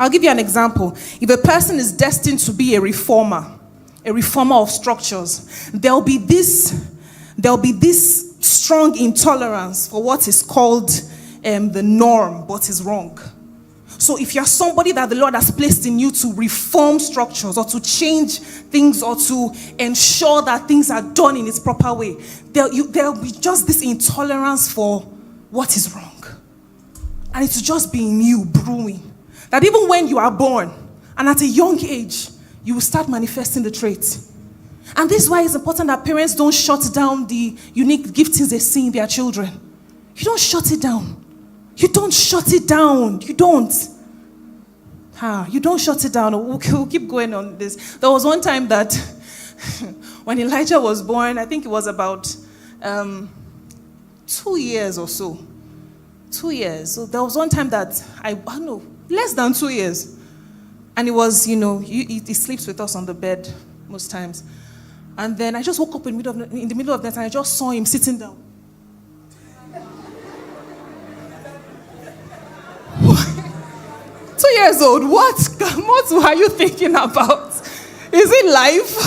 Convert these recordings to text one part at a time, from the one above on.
I'll give you an example. If a person is destined to be a reformer of structures, there'll be this strong intolerance for what is called the norm, but is wrong. So if you're somebody that the Lord has placed in you to reform structures or to change things or to ensure that things are done in its proper way, there'll be just this intolerance for what is wrong. And it's just being you, brewing. That even when you are born and at a young age, you will start manifesting the traits. And this is why it's important that parents don't shut down the unique giftings they see in their children. You don't shut it down. You don't shut it down. You don't. You don't shut it down. We'll keep going on this. There was one time that when Elijah was born, I think it was about 2 years or so. 2 years. So there was one time that I don't know, less than 2 years. And it was, he sleeps with us on the bed most times. And then I just woke up in the middle of the night and I just saw him sitting down. 2 years old, what are you thinking about? Is it life?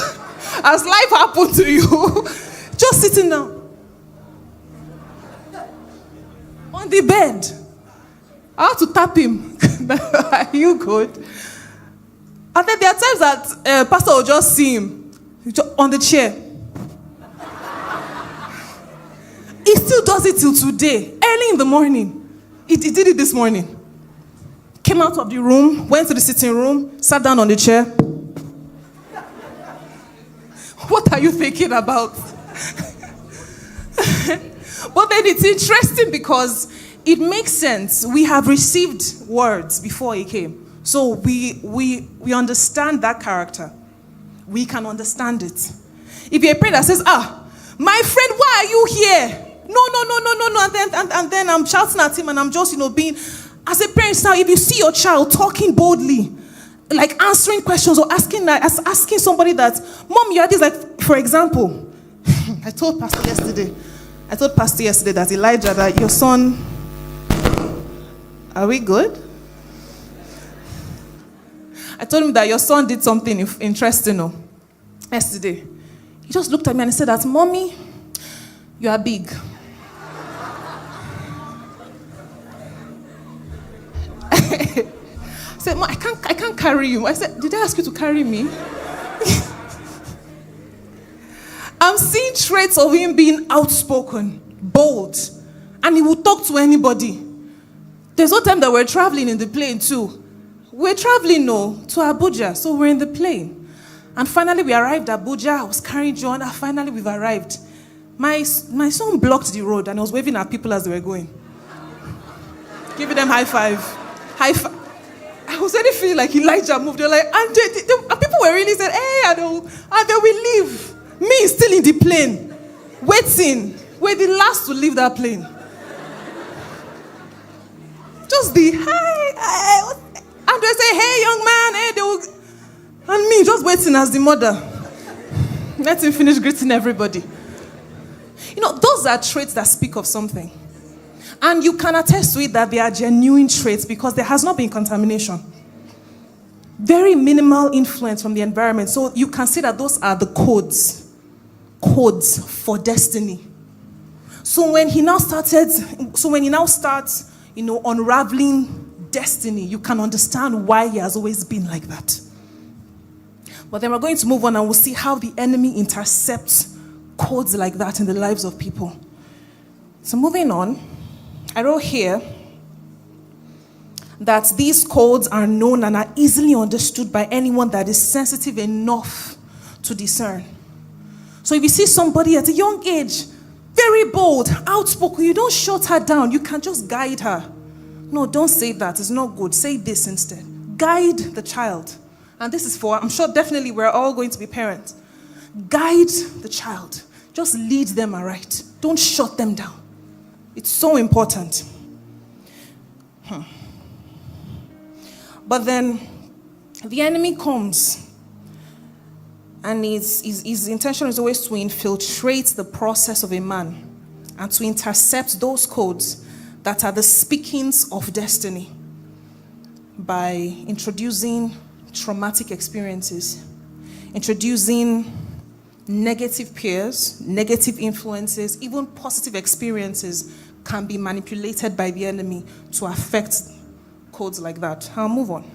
Has life happened to you? Just sitting down. On the bed. I had to tap him. Are you good? And then there are times that pastor will just see him on the chair. He still does it till today, early in the morning. He did it this morning. Came out of the room, went to the sitting room, sat down on the chair. What are you thinking about? But then it's interesting because it makes sense. We have received words before he came. So we understand that character. We can understand it. If you're a parent that says, my friend, why are you here? No. And then I'm shouting at him and I'm just, being... As a parent now, if you see your child talking boldly, like answering questions or asking somebody that, Mom, you are this, like, for example, I told Pastor yesterday that Elijah, that your son, are we good? I told him that your son did something interesting yesterday. He just looked at me and he said that, Mommy, you are big. I said, I can't carry you. I said, did I ask you to carry me? I'm seeing traits of him being outspoken, bold, and he will talk to anybody. There's one time that we're traveling in the plane too. We're traveling to Abuja, so we're in the plane. And finally we arrived at Abuja. I was carrying John, and finally we've arrived. My son blocked the road and I was waving at people as they were going. Giving them high five. I was already feeling like Elijah moved. They're like, and people were really saying, hey, and then we leave. Me still in the plane, waiting. We're the last to leave that plane. Just the hi. And they say, hey, young man, hey, and me just waiting as the mother. Let him finish greeting everybody. Those are traits that speak of something. And you can attest to it that they are genuine traits because there has not been contamination. Very minimal influence from the environment. So you can see that those are the codes for destiny. So when he now starts, unraveling destiny, you can understand why he has always been like that. But then we're going to move on and we'll see how the enemy intercepts codes like that in the lives of people. So moving on, I wrote here that these codes are known and are easily understood by anyone that is sensitive enough to discern. So if you see somebody at a young age, very bold, outspoken, you don't shut her down. You can just guide her. No, don't say that. It's not good. Say this instead. Guide the child. And this is for, I'm sure definitely we're all going to be parents. Guide the child. Just lead them aright. Don't shut them down. It's so important. But then the enemy comes, and his intention is always to infiltrate the process of a man and to intercept those codes that are the speakings of destiny. by introducing traumatic experiences, introducing negative peers, negative influences, even positive experiences can be manipulated by the enemy to affect codes like that. I'll move on.